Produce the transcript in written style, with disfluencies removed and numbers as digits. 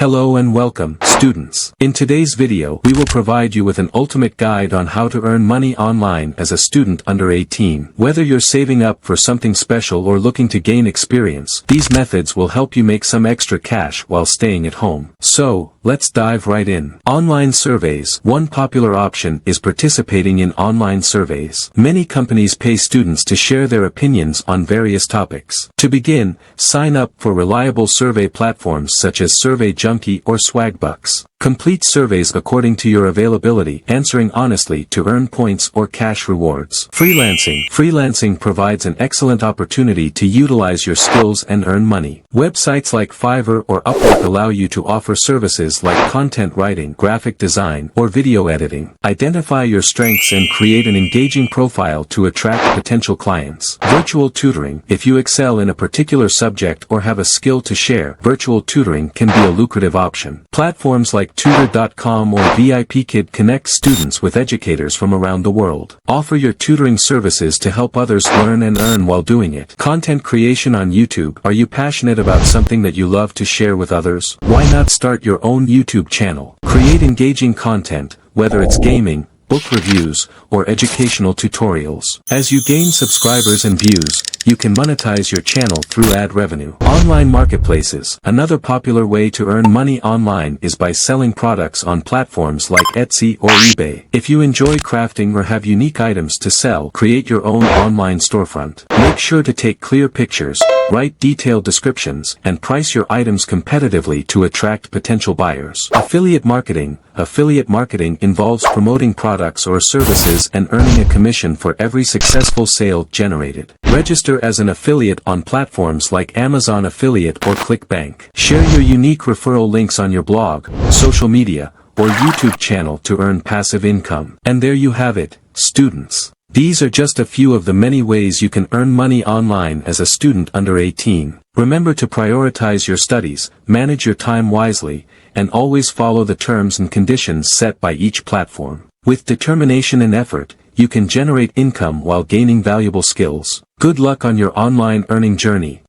Hello and welcome, students. In today's video, we will provide you with an ultimate guide on how to earn money online as a student under 18. Whether you're saving up for something special or looking to gain experience, these methods will help you make some extra cash while staying at home. So, let's dive right in. Online surveys. One popular option is participating in online surveys. Many companies pay students to share their opinions on various topics. To begin, sign up for reliable survey platforms such as SurveyJunkie or Swagbucks. Complete surveys according to your availability, answering honestly to earn points or cash rewards. Freelancing. Freelancing provides an excellent opportunity to utilize your skills and earn money. Websites like Fiverr or Upwork allow you to offer services like content writing, graphic design, or video editing. Identify your strengths and create an engaging profile to attract potential clients. Virtual tutoring. If you excel in a particular subject or have a skill to share, virtual tutoring can be a lucrative option. Platforms like Tutor.com or VIPKid connect students with educators from around the world. Offer your tutoring services to help others learn and earn while doing it. Content creation on YouTube. Are you passionate about something that you love to share with others? Why not start your own YouTube channel? Create engaging content, whether it's gaming, book reviews, or educational tutorials. As you gain subscribers and views, you can monetize your channel through ad revenue. Online marketplaces. Another popular way to earn money online is by selling products on platforms like Etsy or eBay. If you enjoy crafting or have unique items to sell, create your own online storefront. Make sure to take clear pictures, write detailed descriptions, and price your items competitively to attract potential buyers. Affiliate marketing. Affiliate marketing involves promoting products or services and earning a commission for every successful sale generated. Register as an affiliate on platforms like Amazon Affiliate or ClickBank. Share your unique referral links on your blog, social media, or YouTube channel to earn passive income. And there you have it, students. These are just a few of the many ways you can earn money online as a student under 18. Remember to prioritize your studies, manage your time wisely, and always follow the terms and conditions set by each platform. With determination and effort, you can generate income while gaining valuable skills. Good luck on your online earning journey.